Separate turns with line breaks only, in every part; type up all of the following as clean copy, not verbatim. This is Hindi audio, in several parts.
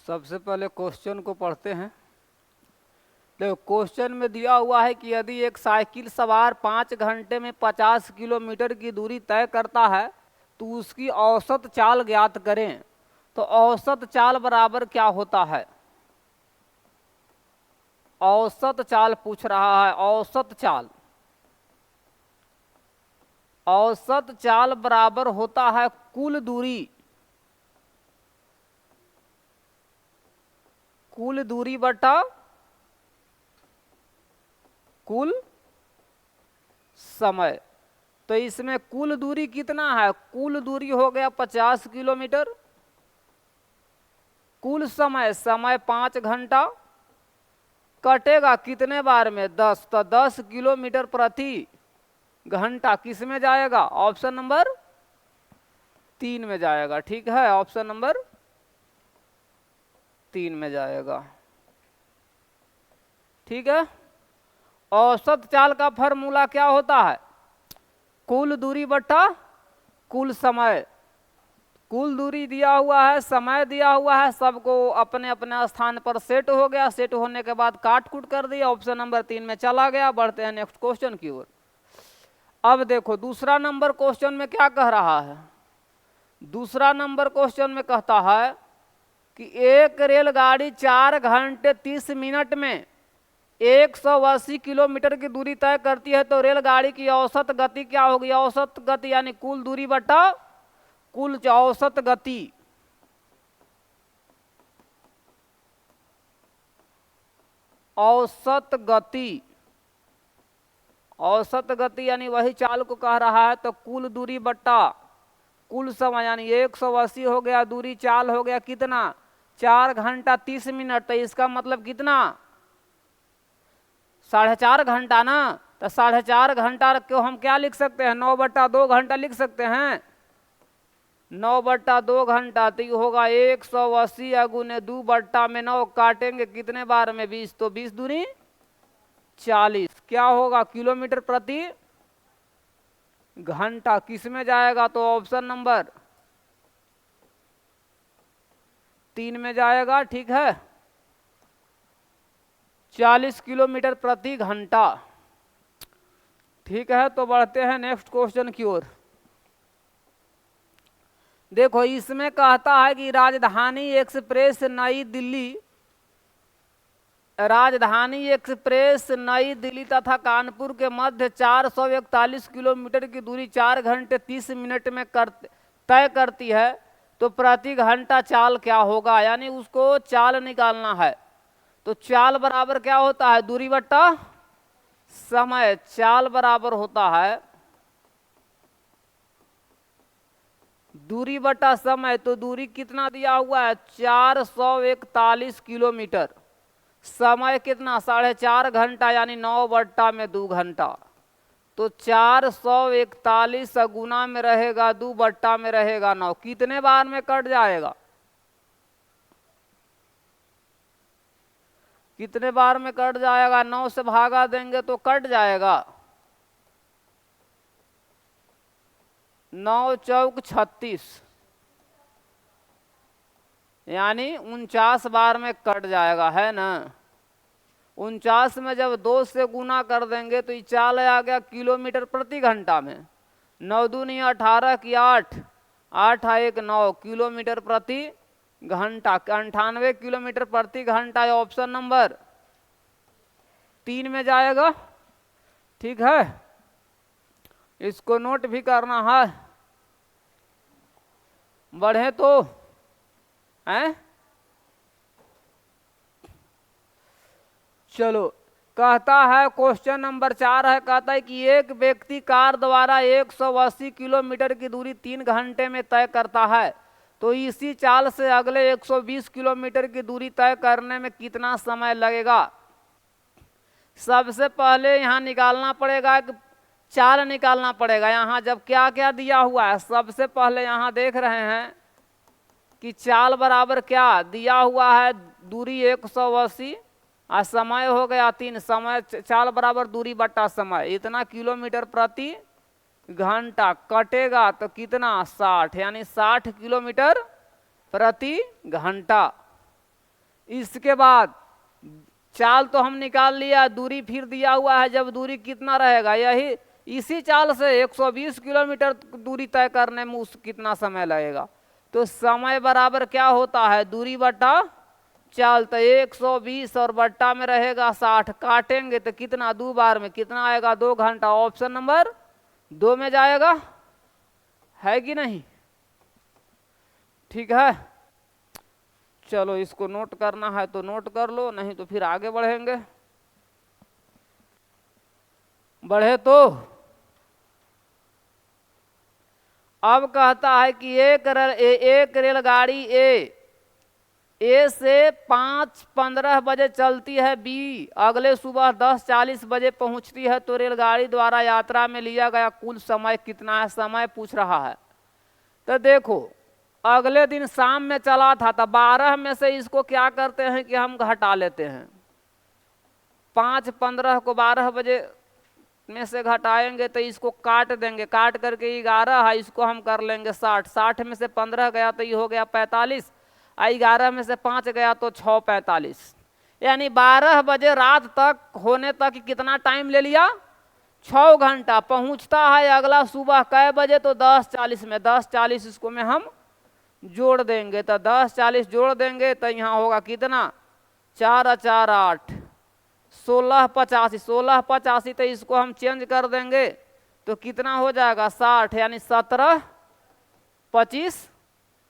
सबसे पहले क्वेश्चन को पढ़ते हैं। देखो क्वेश्चन में दिया हुआ है कि यदि एक साइकिल सवार 5 घंटे में 50 किलोमीटर की दूरी तय करता है तो उसकी औसत चाल ज्ञात करें। तो औसत चाल बराबर क्या होता है? औसत चाल पूछ रहा है। औसत चाल, औसत चाल बराबर होता है कुल दूरी, कुल दूरी बटा कुल समय। तो इसमें कुल दूरी कितना है? कुल दूरी हो गया 50 किलोमीटर। कुल समय, समय 5 घंटा, कटेगा कितने बार में? 10। तो 10 किलोमीटर प्रति घंटा किस में जाएगा? ऑप्शन नंबर 3 में जाएगा। ठीक है, ऑप्शन नंबर 3 में जाएगा। ठीक है। औसत चाल का फॉर्मूला क्या होता है? कुल दूरी बटा कुल समय। कुल दूरी दिया हुआ है, समय दिया हुआ है, सबको अपने अपने स्थान पर सेट हो गया। सेट होने के बाद काट कूट कर दिया, ऑप्शन नंबर 3 में चला गया। बढ़ते हैं नेक्स्ट क्वेश्चन की ओर। अब देखो दूसरा नंबर क्वेश्चन में क्या कह रहा है। दूसरा नंबर क्वेश्चन में कहता है कि एक रेलगाड़ी 4 घंटे 30 मिनट में 180 किलोमीटर की दूरी तय करती है तो रेलगाड़ी की औसत गति क्या होगी? औसत गति यानी कुल दूरी बटा कुल औसत गति। औसत गति, औसत गति यानी वही चाल को कह रहा है। तो कुल दूरी बट्टा कुल समय यानी 180 हो गया, दूरी चाल हो गया कितना? 4 घंटा 30 मिनट। तो इसका मतलब कितना? 4.5 घंटा ना। तो 4.5 घंटा को हम क्या लिख सकते हैं? 9/2 घंटा लिख सकते हैं। 9/2 घंटा तो ये होगा 180 गुने 2/9 काटेंगे कितने बार में? 20। तो 20 दूनी 40। क्या होगा? किलोमीटर प्रति घंटा किस में जाएगा? तो ऑप्शन नंबर 3 में जाएगा। ठीक है, 40 किलोमीटर प्रति घंटा। ठीक है, तो बढ़ते हैं नेक्स्ट क्वेश्चन की ओर। देखो इसमें कहता है कि राजधानी एक्सप्रेस नई दिल्ली, राजधानी एक्सप्रेस नई दिल्ली तथा कानपुर के मध्य 441 किलोमीटर की दूरी 4 घंटे 30 मिनट में तय करती है तो प्रति घंटा चाल क्या होगा? यानी उसको चाल निकालना है। तो चाल बराबर क्या होता है? दूरी बट्टा समय। चाल बराबर होता है दूरी बटा समय। तो दूरी कितना दिया हुआ है? 441 किलोमीटर। समय कितना? 4.5 घंटा यानी 9/2 घंटा। तो 441 गुना में रहेगा 2 में रहेगा 9। कितने बार में कट जाएगा? कितने बार में कट जाएगा? 9 से भागा देंगे तो कट जाएगा। 9 चौक 36 यानी 49 बार में कट जाएगा, है ना। 49 में जब 2 से गुना कर देंगे तो ये चाल आ गया किलोमीटर प्रति घंटा में। 9 दूनी 18 की 8, 8 1 9 किलोमीटर प्रति घंटा। 98 किलोमीटर प्रति घंटा। ऑप्शन नंबर 3 में जाएगा। ठीक है, इसको नोट भी करना है। बढ़े तो हैं। चलो कहता है क्वेश्चन नंबर 4 है। कहता है कि एक व्यक्ति कार द्वारा 180 किलोमीटर की दूरी 3 घंटे में तय करता है तो इसी चाल से अगले 120 किलोमीटर की दूरी तय करने में कितना समय लगेगा? सबसे पहले यहाँ निकालना पड़ेगा कि चाल निकालना पड़ेगा। यहाँ जब क्या क्या दिया हुआ है, सबसे पहले यहाँ देख रहे हैं कि चाल बराबर क्या दिया हुआ है? दूरी 180 और समय हो गया 3। समय चाल बराबर दूरी बटा समय, इतना किलोमीटर प्रति घंटा। कटेगा तो कितना? 60 यानी 60 किलोमीटर प्रति घंटा। इसके बाद चाल तो हम निकाल लिया, दूरी फिर दिया हुआ है, जब दूरी कितना रहेगा, यही इसी चाल से 120 किलोमीटर दूरी तय करने में उस कितना समय लगेगा। तो समय बराबर क्या होता है, दूरी बटा चाल। तो 120 और बट्टा में रहेगा 60, काटेंगे तो कितना, 2 बार में कितना आएगा, 2 घंटा। ऑप्शन नंबर 2 में जाएगा, है कि नहीं? ठीक है, चलो इसको नोट करना है तो नोट कर लो, नहीं तो फिर आगे बढ़ेंगे। बढ़े तो अब कहता है कि एक रेलगाड़ी ए से 5:15 बजे चलती है, बी अगले सुबह 10:40 बजे पहुंचती है, तो रेलगाड़ी द्वारा यात्रा में लिया गया कुल समय कितना है, समय पूछ रहा है। तो देखो अगले दिन शाम में चला था, तो 12 में से इसको क्या करते हैं कि हम घटा लेते हैं। 5:15 को 12 बजे में से घटाएंगे तो इसको काट देंगे, काट करके 11 है, इसको हम कर लेंगे 60। 60 में से 15 गया तो ये हो गया 45, 11 में से 5 गया तो 6, 45। यानी 12 बजे रात तक होने तक कितना टाइम ले लिया, 6 घंटा। पहुंचता है अगला सुबह कै बजे, तो 10:40 में। 10:40 इसको में हम जोड़ देंगे, तो 10:40 जोड़ देंगे तो यहाँ होगा कितना, 4 4 8, 16:85। 16:85 तो इसको हम चेंज कर देंगे तो कितना हो जाएगा, 60, यानी 17:25।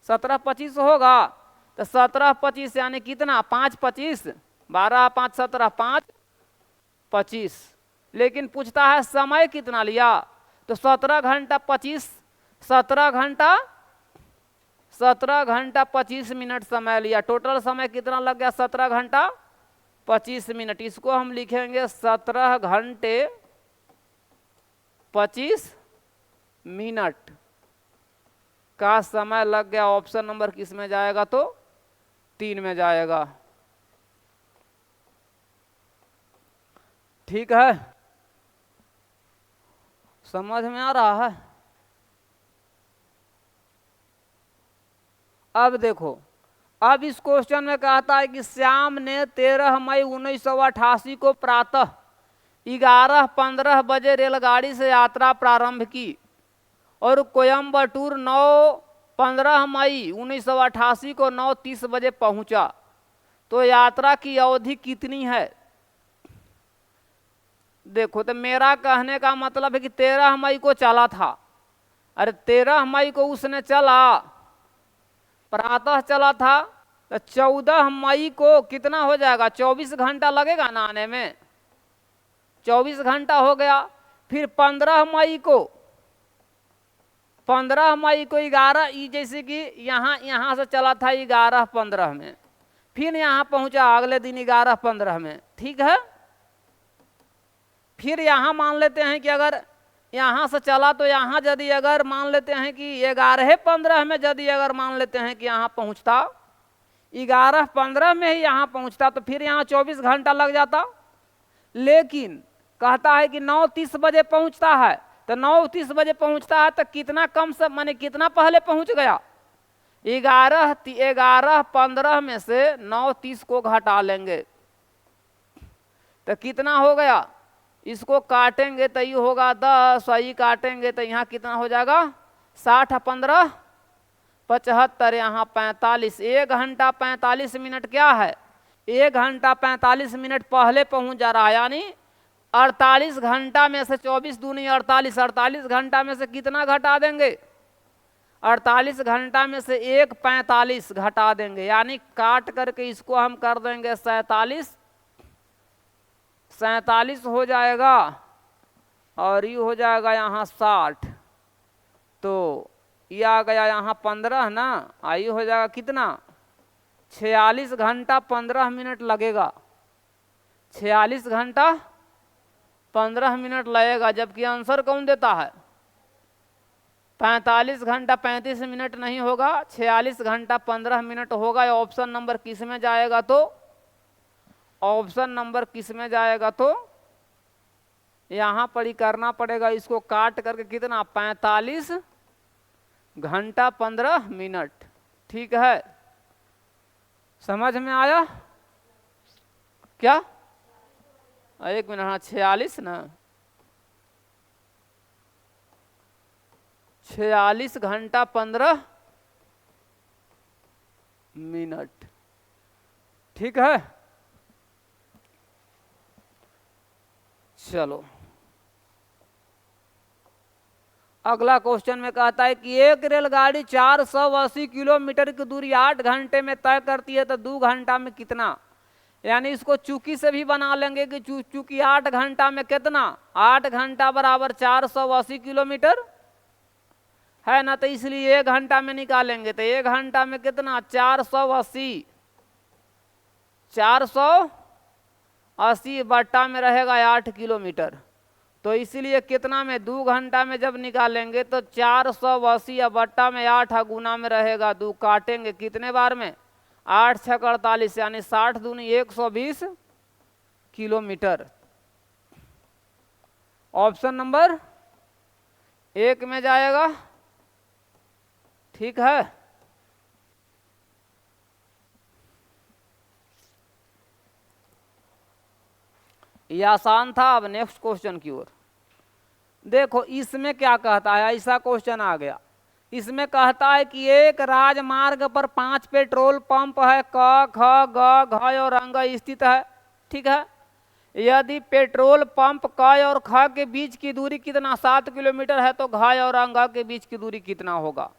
17:25 होगा, तो 17:25 यानी कितना, 5:25, 12 5 17, 5:25। लेकिन पूछता है समय कितना लिया, तो 17 घंटा 25, 17 घंटा 25 मिनट समय लिया। टोटल समय कितना लग गया, 17 घंटा 25 मिनट। इसको हम लिखेंगे 17 घंटे 25 मिनट का समय लग गया। ऑप्शन नंबर किस में जाएगा, तो 3 में जाएगा। ठीक है, समझ में आ रहा है? अब देखो, अब इस क्वेश्चन में कहता है कि श्याम ने 13 मई 1988 को प्रातः 11:15 बजे रेलगाड़ी से यात्रा प्रारंभ की और कोयम्बटूर 15 मई 1988 को 9:30 बजे पहुंचा, तो यात्रा की अवधि कितनी है। देखो, तो मेरा कहने का मतलब है कि 13 मई को चला था, अरे 13 मई को उसने चला, प्रातः चला था, तो 14 मई को कितना हो जाएगा, 24 घंटा लगेगा ना आने में, 24 घंटा हो गया। फिर 15 मई को 11, जैसे कि यहाँ से चला था 11:15 में, फिर यहाँ पहुंचा अगले दिन 11:15 में। ठीक है, फिर यहाँ मान लेते हैं कि अगर यहाँ से चला तो यहाँ यदि अगर मान लेते हैं कि 11:15 में यदि अगर मान लेते हैं कि यहाँ पहुँचता, 11:15 में ही यहाँ पहुँचता, तो फिर यहाँ 24 घंटा लग जाता। लेकिन कहता है कि 9:30 बजे पहुँचता है, तो 9:30 बजे पहुँचता है तो कितना कम से माने कितना पहले पहुँच गया, 11:15 में से 9:30 को घटा लेंगे तो कितना हो गया, इसको काटेंगे तो ये होगा 10, यही काटेंगे तो यहाँ कितना हो जाएगा, 60 15 75, यहाँ 45। 1 घंटा 45 मिनट क्या है, 1 घंटा 45 मिनट पहले पहुँच जा रहा है। यानी 48 घंटा में से 24 दूनी 48, 48 घंटा में से कितना घटा देंगे, 48 घंटा में से 1:45 घटा देंगे, यानी काट करके इसको हम कर देंगे 47 हो जाएगा, और ये हो जाएगा यहाँ 60, तो ये आ गया यहाँ 15 ना, आई हो जाएगा कितना, 46 घंटा 15 मिनट लगेगा, 46 घंटा 15 मिनट लगेगा। जबकि आंसर कौन देता है, 45 घंटा 35 मिनट नहीं होगा, 46 घंटा 15 मिनट होगा। ऑप्शन नंबर किस में जाएगा, तो ऑप्शन नंबर किस में जाएगा, तो यहाँ पर ही करना पड़ेगा, इसको काट करके कितना, 45 घंटा 15 मिनट। ठीक है, समझ में आया? क्या? एक मिनट, हाँ 46 ना, 46 घंटा 15 मिनट, ठीक है। चलो अगला क्वेश्चन में कहता है कि एक रेलगाड़ी 480 किलोमीटर की दूरी 8 घंटे में तय करती है तो 2 घंटा में कितना, यानी इसको चूकी से भी बना लेंगे कि चूकी 8 घंटा में कितना, 8 घंटा बराबर 480 किलोमीटर है ना, तो इसलिए 1 घंटा में निकालेंगे तो 1 घंटा में कितना, 480, 480 बट्टा में रहेगा 8 किलोमीटर, तो इसीलिए कितना में 2 घंटा में जब निकालेंगे तो 480 बट्टा में 8 गुना में रहेगा 2, काटेंगे कितने बार में, 8 6 48, यानी 60 दूनी 120 किलोमीटर। ऑप्शन नंबर 1 में जाएगा, ठीक है। ये आसान था। अब नेक्स्ट क्वेश्चन की ओर देखो, इसमें क्या कहता है, ऐसा क्वेश्चन आ गया, इसमें कहता है कि एक राजमार्ग पर 5 पेट्रोल पंप है, क ख ग घ और अंग स्थित है, ठीक है। यदि पेट्रोल पंप क और ख के बीच की दूरी कितना, 7 किलोमीटर है, तो घ और अंग के बीच की दूरी कितना होगा।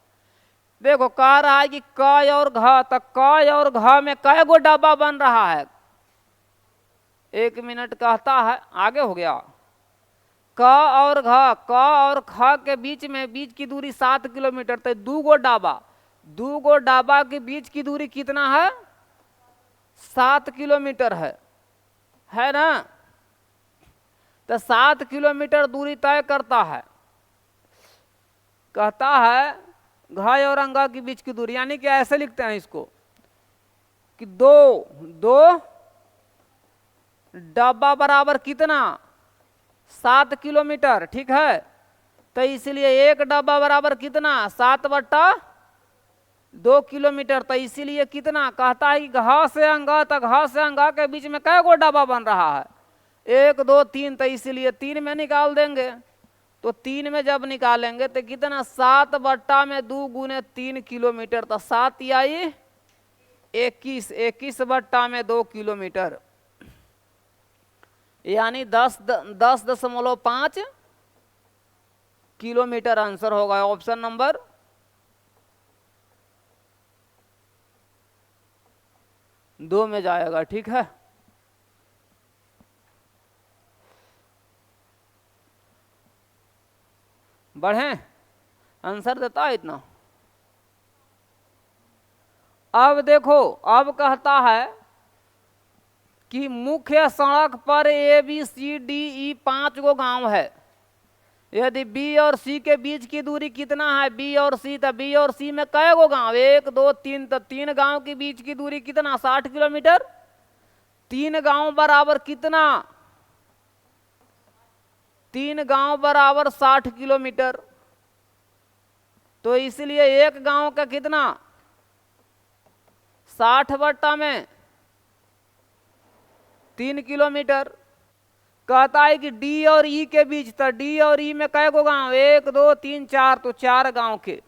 देखो कह रहा है कि क और घ, तो क और घ में कै गो डब्बा बन रहा है, 1 मिनट कहता है, आगे हो गया। क और घ, क और ख के बीच में बीच की दूरी 7 किलोमीटर, तो 2 गो डाबा, 2 गो डाबा के बीच की दूरी कितना है, 7 किलोमीटर है ना, तो 7 किलोमीटर दूरी तय करता है। कहता है घ और अंगा के बीच की दूरी, यानी कि ऐसे लिखते हैं इसको कि दो डब्बा बराबर कितना, 7 किलोमीटर, ठीक है। तो इसलिए एक डब्बा बराबर कितना, 7 बट्टा 2 किलोमीटर, तो इसीलिए कितना कहता है कि घ से अंगा तक, घ से अंगा के बीच में कै गो डब्बा बन रहा है, 1 2 3, तो इसीलिए 3 में निकाल देंगे। तो 3 में जब निकालेंगे तो कितना, 7 बट्टा में 2 गुने 3 किलोमीटर, तो 7 आई 21, 21 बट्टा में 2 किलोमीटर, यानी 10.5 किलोमीटर आंसर होगा। ऑप्शन नंबर 2 में जाएगा, ठीक है। बढ़े, आंसर देता है इतना। अब देखो, अब कहता है कि मुख्य सड़क पर ABCDE 5 गो गांव है, यदि B और C के बीच की दूरी कितना है, B और C, तो B और C में कै गो गांव, 1 2 3, तो 3 गांव के बीच की दूरी कितना, 60 किलोमीटर, 3 गांव बराबर कितना, 3 गांव बराबर 60 किलोमीटर, तो इसलिए एक गांव का कितना, 60 बट्टा में 3 किलोमीटर। कहता है कि डी और ई के बीच, तो डी और ई में कै गो गांव, 1 2 3 4, तो 4 गांव के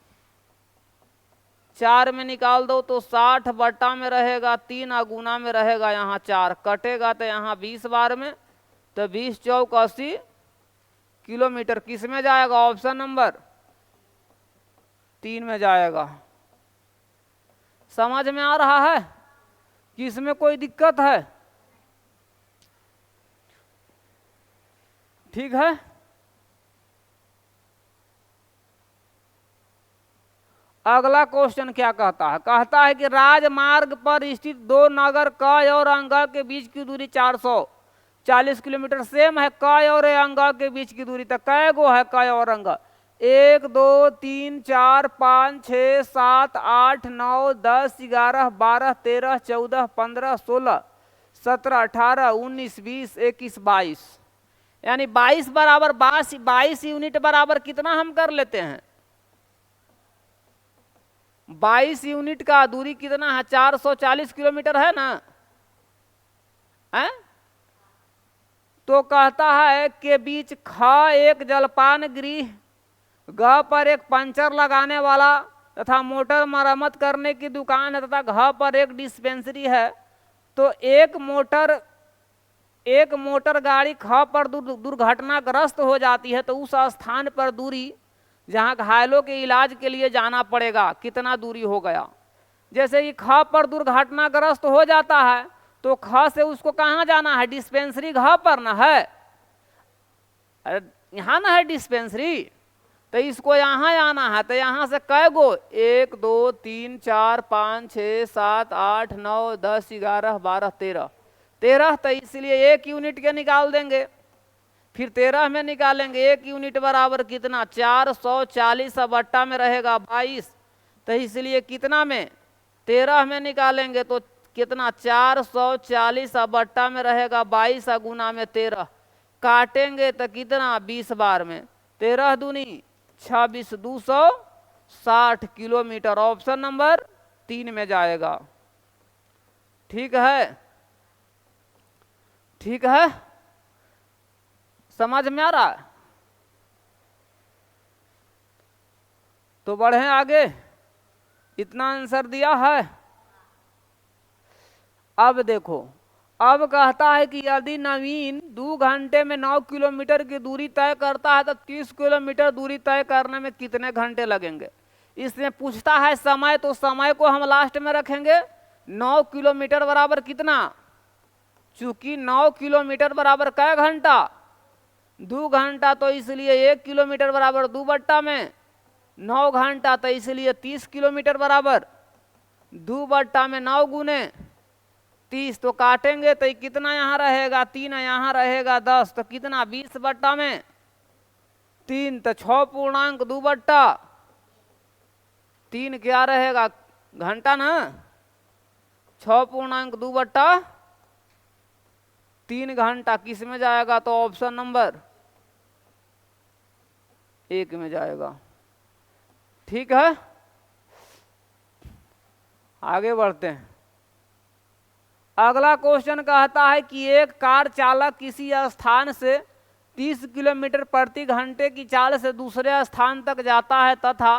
4 में निकाल दो तो 60 बट्टा में रहेगा 3, गुना में रहेगा यहाँ 4, कटेगा तो यहाँ 20 बार में, तो 20 चौक 80 किलोमीटर। किस में जाएगा, ऑप्शन नंबर 3 में जाएगा। समझ में आ रहा है कि इसमें कोई दिक्कत है, ठीक है। अगला क्वेश्चन क्या कहता है, कहता है कि राजमार्ग पर स्थित 2 नगर क और अंग के बीच की दूरी 440 किलोमीटर, सेम है क और अंग के बीच की दूरी, तो कै गो है क और अंग, 1 2 3 4 5 6 7 8 9 10 11 12 13 14 15 16 17 18 19 20 21 22, यानी 22 बराबर 22 यूनिट बराबर कितना हम कर लेते हैं, 22 यूनिट का दूरी कितना है, 440 किलोमीटर है ना। हैं? तो कहता है के बीच ख एक जलपान गृह, ग पर एक पंचर लगाने वाला तथा मोटर मरम्मत करने की दुकान है तथा घ पर एक डिस्पेंसरी है। तो एक मोटर गाड़ी ख पर दुर्घटनाग्रस्त हो जाती है तो उस स्थान पर दूरी जहां घायलों के इलाज के लिए जाना पड़ेगा कितना दूरी हो गया। जैसे कि ख पर दुर्घटनाग्रस्त हो जाता है तो ख से उसको कहाँ जाना है, डिस्पेंसरी घ पर ना है, अरे यहाँ ना है डिस्पेंसरी, तो इसको यहाँ आना है। तो यहाँ से कै गो, 1 2 3 4 5 6 7 8 9 10 11 12 13, तो इसलिए 1 यूनिट के निकाल देंगे। फिर 13 में निकालेंगे, 1 यूनिट बराबर कितना, 440 बट्टा में रहेगा 22, तो इसलिए कितना में 13 में निकालेंगे तो कितना, 440 बट्टा में रहेगा 22 गुना में 13, काटेंगे तो कितना 20 बार में, 13 दूनी 26, 260 किलोमीटर। ऑप्शन नंबर 3 में जाएगा। ठीक है, ठीक है, समझ में आ रहा है? तो बढ़े आगे, इतना आंसर दिया है। अब देखो, अब कहता है कि यदि नवीन 2 घंटे में 9 किलोमीटर की दूरी तय करता है तो 30 किलोमीटर दूरी तय करने में कितने घंटे लगेंगे। इसमें पूछता है समय, तो समय को हम लास्ट में रखेंगे। 9 किलोमीटर बराबर कितना, चूंकि 9 किलोमीटर बराबर कै घंटा, 2 घंटा, तो इसलिए 1 किलोमीटर बराबर 2 बट्टा में 9 घंटा, तो इसलिए 30 किलोमीटर बराबर 2 बट्टा में 9 गुने 30, तो काटेंगे तो कितना यहाँ रहेगा, 3 यहाँ रहेगा 10, तो कितना 20 बट्टा में 3, तो 6.2 बट्टा 3 क्या रहेगा, घंटा ना, 6.2 बट्टा 3 घंटा किस में जाएगा, तो ऑप्शन नंबर 1 में जाएगा। ठीक है, आगे बढ़ते हैं। अगला क्वेश्चन कहता है कि एक कार चालक किसी स्थान से 30 किलोमीटर प्रति घंटे की चाल से दूसरे स्थान तक जाता है तथा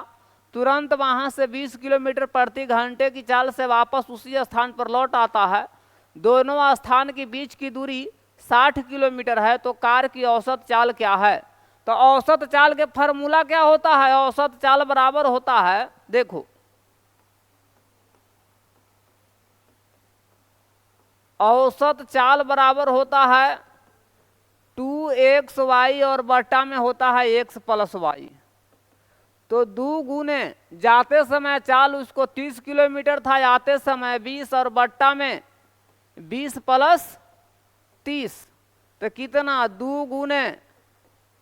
तुरंत वहां से 20 किलोमीटर प्रति घंटे की चाल से वापस उसी स्थान पर लौट आता है। दोनों स्थान के बीच की दूरी 60 किलोमीटर है, तो कार की औसत चाल क्या है। तो औसत चाल के फार्मूला क्या होता है, औसत चाल बराबर होता है, देखो औसत चाल बराबर होता है 2xy और बट्टा में होता है x प्लस y। तो 2 गुने जाते समय चाल उसको 30 किलोमीटर था, आते समय 20 और बट्टा में 20 प्लस 30, तो कितना 2 गुने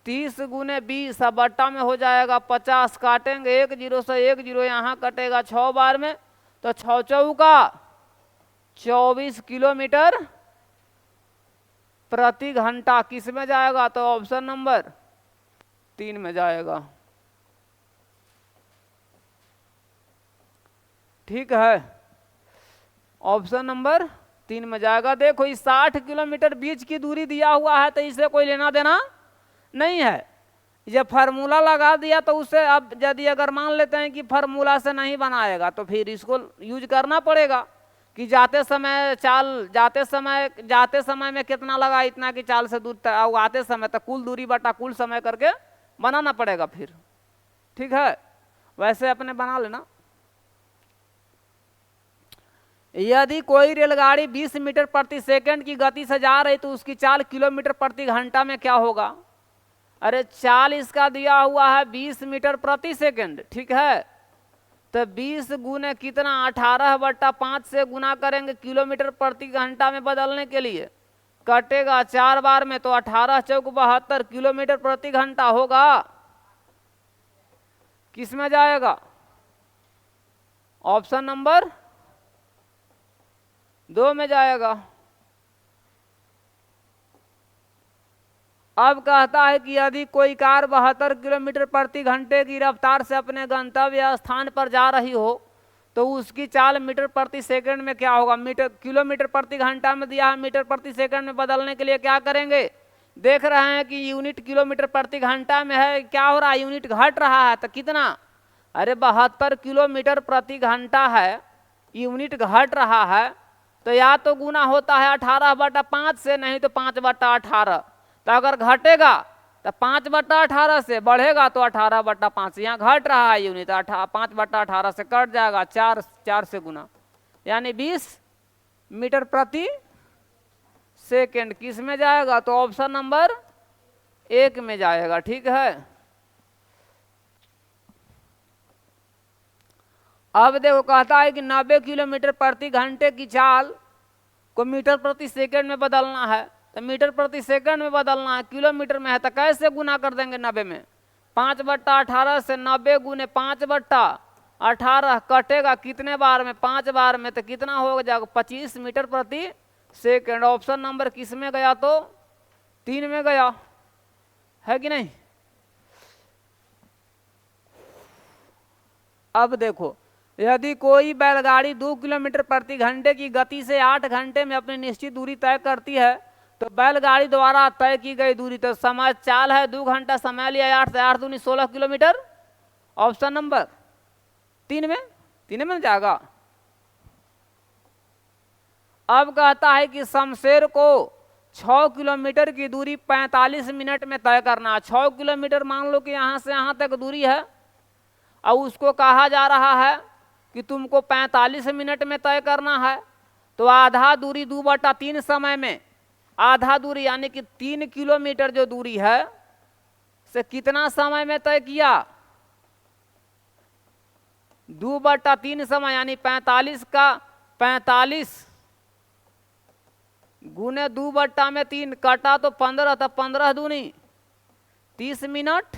30 गुने 20 और बट्टा में हो जाएगा 50, काटेंगे 1 0 से 1 0 यहाँ कटेगा 6 बार में, तो 6 चौका 24 किलोमीटर प्रति घंटा किस में जाएगा, तो ऑप्शन नंबर 3 में जाएगा। ठीक है, ऑप्शन नंबर 3 में जाएगा। देखो इस 60 किलोमीटर बीच की दूरी दिया हुआ है तो इसे कोई लेना देना नहीं है, ये फार्मूला लगा दिया तो उसे अब यदि अगर मान लेते हैं कि फार्मूला से नहीं बनाएगा तो फिर इसको यूज करना पड़ेगा कि जाते समय में कितना लगा, इतना की चाल से दूर आते समय तक कुल दूरी बटा कुल समय करके बनाना पड़ेगा फिर। ठीक है, वैसे अपने बना लेना। यदि कोई रेलगाड़ी 20 मीटर प्रति सेकंड की गति से जा रही तो उसकी चाल किलोमीटर प्रति घंटा में क्या होगा। अरे चाल इसका दिया हुआ है 20 मीटर प्रति सेकंड, ठीक है, तो 20 गुने कितना 18/5 से गुना करेंगे किलोमीटर प्रति घंटा में बदलने के लिए, कटेगा 4 बार में, तो 18 चौक 72 किलोमीटर प्रति घंटा होगा। किस में जाएगा, ऑप्शन नंबर 2 में जाएगा। अब कहता है कि यदि कोई कार 72 किलोमीटर प्रति घंटे की रफ्तार से अपने गंतव्य स्थान पर जा रही हो तो उसकी चाल मीटर प्रति सेकंड में क्या होगा, मीटर किलोमीटर प्रति घंटा में दिया है, मीटर प्रति सेकंड में बदलने के लिए क्या करेंगे, देख रहे हैं कि यूनिट किलोमीटर प्रति घंटा में है, क्या हो रहा है, यूनिट घट रहा है, तो कितना, अरे 72 किलोमीटर प्रति घंटा है, यूनिट घट रहा है, तो या तो गुना होता है 18/5 से, नहीं तो 5/18। तो अगर घटेगा तो 5/18 से, बढ़ेगा तो 18/5 से। यहाँ घट रहा है यूनिट, 5/18 से कट जाएगा, 4 से गुना, यानी 20 मीटर प्रति सेकेंड। किस में जाएगा, तो ऑप्शन नंबर 1 में जाएगा। ठीक है, अब देखो कहता है कि 90 किलोमीटर प्रति घंटे की चाल को मीटर प्रति सेकंड में बदलना है, तो मीटर प्रति सेकंड में बदलना है, किलोमीटर में है, तो कैसे गुना कर देंगे 90 में, 5/18 से 90 गुने 5/18 कटेगा कितने बार में, 5 बार में, तो कितना हो जाएगा, 25 मीटर प्रति सेकंड। ऑप्शन नंबर किस में गया, तो 3 में गया, है कि नहीं। अब देखो, यदि कोई बैलगाड़ी 2 किलोमीटर प्रति घंटे की गति से 8 घंटे में अपनी निश्चित दूरी तय करती है, तो बैलगाड़ी द्वारा तय की गई दूरी, तो समय चाल है 2 घंटा, समय लिया 8 से 8 दूनी 16 किलोमीटर। ऑप्शन नंबर 3 में जाएगा। अब कहता है कि शमशेर को 6 किलोमीटर की दूरी 45 मिनट में तय करना है। 6 किलोमीटर मान लो कि यहाँ से यहाँ तक दूरी है, और उसको कहा जा रहा है कि तुमको 45 मिनट में तय करना है, तो आधा दूरी 2/3 समय में, आधा दूरी यानी कि 3 किलोमीटर जो दूरी है से कितना समय में तय किया, 2/3 समय, यानी 45 का 45 गुने 2/3 कटा तो 15, तो 15 दूनी 30 मिनट,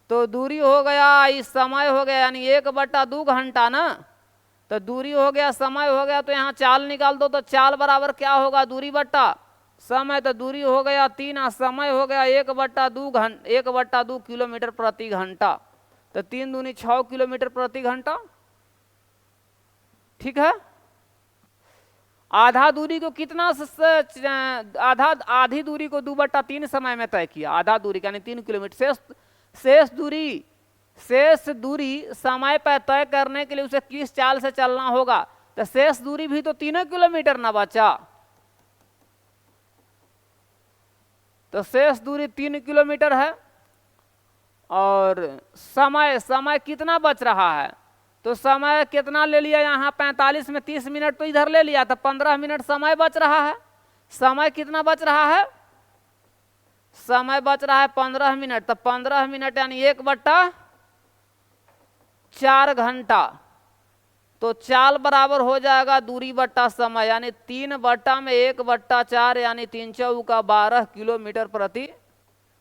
तो दूरी हो गया, इस समय हो गया, यानी 1/2 घंटा ना, तो दूरी हो गया, समय हो गया, तो यहाँ चाल निकाल दो, तो चाल बराबर क्या होगा, दूरी बट्टा समय, तो दूरी हो गया 3 और समय हो गया 1/2 किलोमीटर प्रति घंटा, तो 3 दूनी 6 किलोमीटर प्रति घंटा। ठीक है, आधा दूरी को कितना आधी दूरी को 2/3 समय में तय किया, आधा दूरी यानी 3 किलोमीटर। शेष दूरी समय पर तय करने के लिए उसे किस चाल से चलना होगा, तो शेष दूरी भी तो 3 किलोमीटर ना बचा, तो शेष दूरी 3 किलोमीटर है, और समय कितना बच रहा है, तो समय कितना ले लिया यहाँ 45 में 30 मिनट तो इधर ले लिया, तो 15 मिनट समय बच रहा है। समय कितना बच रहा है, समय बच रहा है 15 मिनट, तो 15 मिनट यानी 1/4 घंटा, तो चाल बराबर हो जाएगा दूरी बट्टा समय, यानी 3/1/4 यानी 3 चौका 12 किलोमीटर प्रति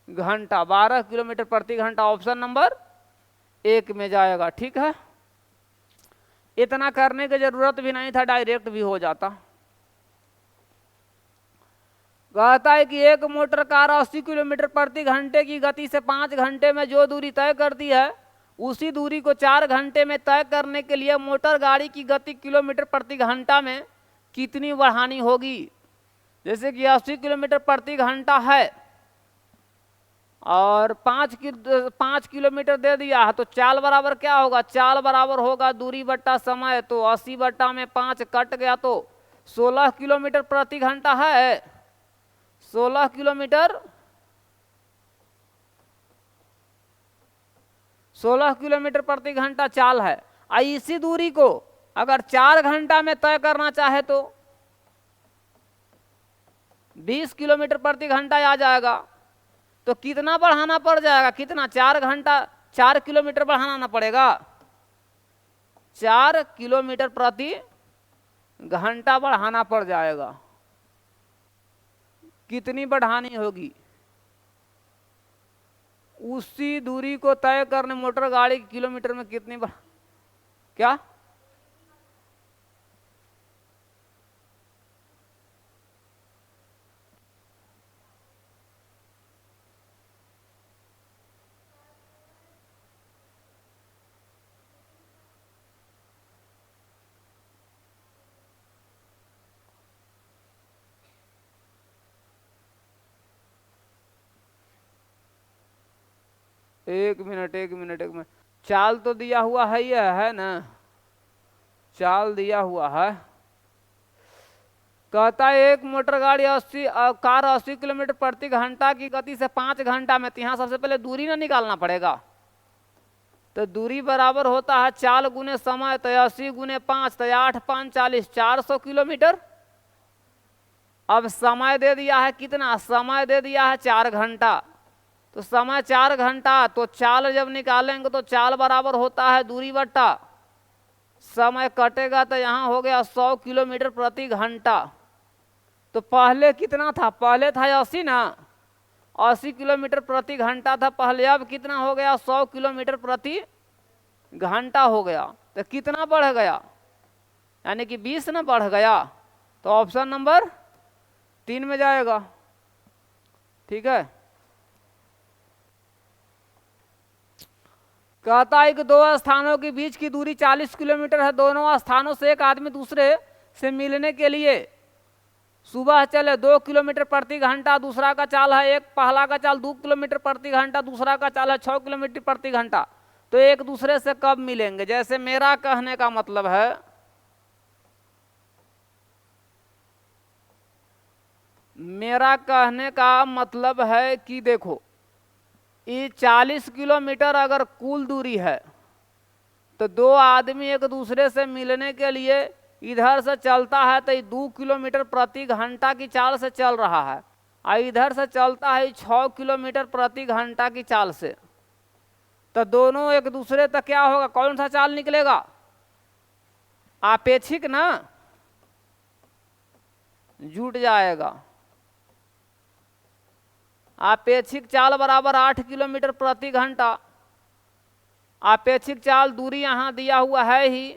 घंटा, 12 किलोमीटर प्रति घंटा। ऑप्शन नंबर 1 में जाएगा। ठीक है, इतना करने की जरूरत भी नहीं था, डायरेक्ट भी हो जाता। कहता है कि एक मोटर कार 80 किलोमीटर प्रति घंटे की गति से 5 घंटे में जो दूरी तय करती है, उसी दूरी को 4 घंटे में तय करने के लिए मोटर गाड़ी की गति किलोमीटर प्रति घंटा में कितनी बढ़ानी होगी। जैसे कि 80 किलोमीटर प्रति घंटा है और 5 किलोमीटर दे दिया है, तो चाल बराबर क्या होगा, चाल बराबर होगा दूरी बट्टा समय, तो 80/5 कट गया, तो 16 किलोमीटर प्रति घंटा है, 16 किलोमीटर प्रति घंटा चाल है। इसी दूरी को अगर 4 घंटा में तय करना चाहे तो 20 किलोमीटर प्रति घंटा आ जाएगा, तो कितना बढ़ाना पड़ जाएगा, कितना 4 किलोमीटर बढ़ाना ना पड़ेगा, 4 किलोमीटर प्रति घंटा बढ़ाना पड़ जाएगा। कितनी बढ़ानी होगी, उसी दूरी को तय करने मोटर गाड़ी किलोमीटर में कितनी क्या एक मिनट एक मिनट एक मिनट, चाल तो दिया हुआ है ना, चाल दिया हुआ है। कहता है एक मोटर गाड़ी कार 80 किलोमीटर प्रति घंटा की गति से 5 घंटा में, तो यहाँ सबसे पहले दूरी ना निकालना पड़ेगा। तो दूरी बराबर होता है चाल गुने समय, तो 80 गुने 5 तो 8 5 40, 400 किलोमीटर। अब समय दे दिया है कितना, समय दे दिया है 4 घंटा, तो समय 4 घंटा, तो चाल जब निकालेंगे तो चाल बराबर होता है दूरी बट्टा समय, कटेगा तो यहाँ हो गया 100 किलोमीटर प्रति घंटा। तो पहले कितना था, पहले था 80 ना, 80 किलोमीटर प्रति घंटा था पहले, अब कितना हो गया 100 किलोमीटर प्रति घंटा हो गया। तो कितना बढ़ गया, यानी कि 20 ना बढ़ गया। तो ऑप्शन नंबर 3 में जाएगा। ठीक है। कहता है कि दो स्थानों के बीच की दूरी 40 किलोमीटर है। दोनों स्थानों से एक आदमी दूसरे से मिलने के लिए सुबह चले 2 किलोमीटर प्रति घंटा, दूसरा का चाल है एक, पहला का चाल 2 किलोमीटर प्रति घंटा, दूसरा का चाल है 6 किलोमीटर प्रति घंटा। तो एक दूसरे से कब मिलेंगे? जैसे मेरा कहने का मतलब है, मेरा कहने का मतलब है कि देखो, ये 40 किलोमीटर अगर कुल दूरी है तो दो आदमी एक दूसरे से मिलने के लिए इधर से चलता है तो 2 किलोमीटर प्रति घंटा की चाल से चल रहा है, और इधर से चलता है 6 किलोमीटर प्रति घंटा की चाल से। तो दोनों एक दूसरे तक क्या होगा, कौन सा चाल निकलेगा? आपेक्षिक ना, जुट जाएगा। आपेक्षिक चाल बराबर 8 किलोमीटर प्रति घंटा। आपेक्षिक चाल दूरी यहाँ दिया हुआ है ही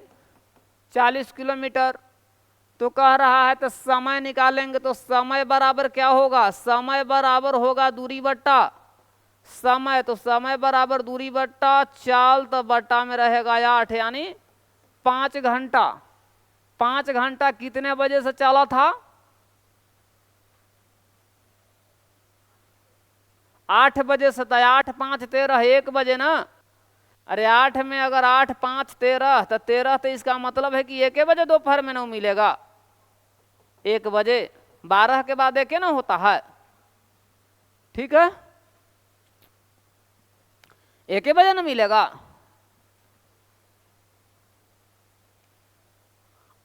40 किलोमीटर। तो कह रहा है तो समय निकालेंगे तो समय बराबर क्या होगा, समय बराबर होगा दूरी बट्टा समय। तो समय बराबर दूरी बट्टा चाल, तो बट्टा में रहेगा 8, यानी 5 घंटा। 5 घंटा कितने बजे से चला था? 8 बजे से। 8 5 13, 1 बजे ना। अरे 8 में अगर 8 5 13 तो 13, तो इसका मतलब है कि 1 बजे दोपहर में नहीं मिलेगा। 1 बजे, 12 के बाद 1 ना होता है। ठीक है, 1 बजे ना मिलेगा।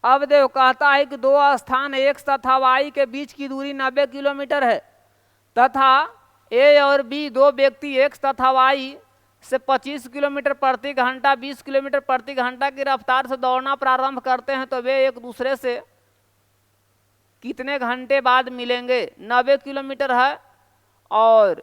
अब देखो, कहता है कि दो स्थान X तथा Y के बीच की दूरी 90 किलोमीटर है, तथा A और B दो व्यक्ति X तथा Y से 25 किलोमीटर प्रति घंटा 20 किलोमीटर प्रति घंटा की रफ्तार से दौड़ना प्रारंभ करते हैं, तो वे एक दूसरे से कितने घंटे बाद मिलेंगे? 90 किलोमीटर है और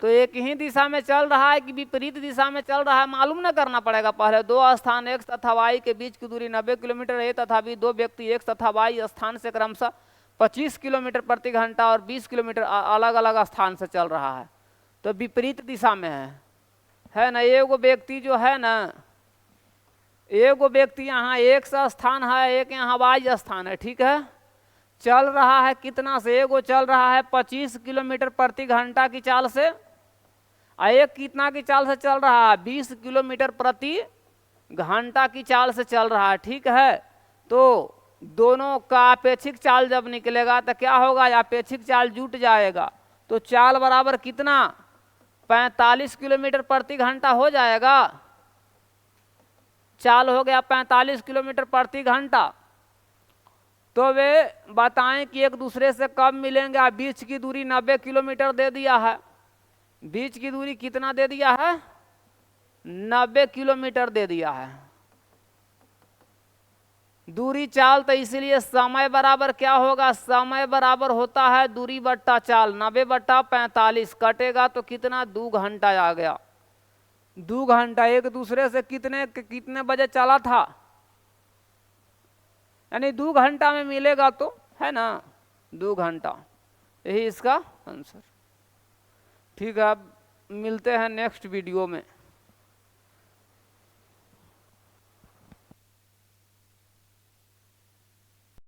तो एक ही दिशा में चल रहा है कि विपरीत दिशा में चल रहा है, मालूम न करना पड़ेगा। पहले दो स्थान X तथा Y के बीच की दूरी 90 किलोमीटर है, तथा भी दो व्यक्ति X तथा Y स्थान से क्रमशः 25 किलोमीटर प्रति घंटा और 20 किलोमीटर अलग अलग स्थान से चल रहा है, तो विपरीत दिशा में है ना। एगो व्यक्ति जो है ना, एगो व्यक्ति यहाँ X स्थान है, एक यहाँ Y स्थान है। ठीक है, चल रहा है कितना से? एगो चल रहा है 25 किलोमीटर प्रति घंटा की चाल से, और एक कितना की चाल से चल रहा है? 20 किलोमीटर प्रति घंटा की चाल से चल रहा है। ठीक है, तो दोनों का अपेक्षिक चाल जब निकलेगा तो क्या होगा? अपेक्षिक चाल जुट जाएगा। तो चाल बराबर कितना? 45 किलोमीटर प्रति घंटा हो जाएगा। चाल हो गया 45 किलोमीटर प्रति घंटा। तो वे बताएं कि एक दूसरे से कब मिलेंगे? बीच की दूरी 90 किलोमीटर दे दिया है। बीच की दूरी कितना दे दिया है? 90 किलोमीटर दे दिया है दूरी चाल। तो इसलिए समय बराबर क्या होगा? समय बराबर होता है दूरी बट्टा चाल। 90 बट्टा 45 कटेगा तो कितना? 2 घंटा आ गया। 2 घंटा एक दूसरे से कितने बजे चला था, यानी 2 घंटा में मिलेगा, तो है ना 2 घंटा। यही इसका आंसर। ठीक है, अब मिलते हैं नेक्स्ट वीडियो में।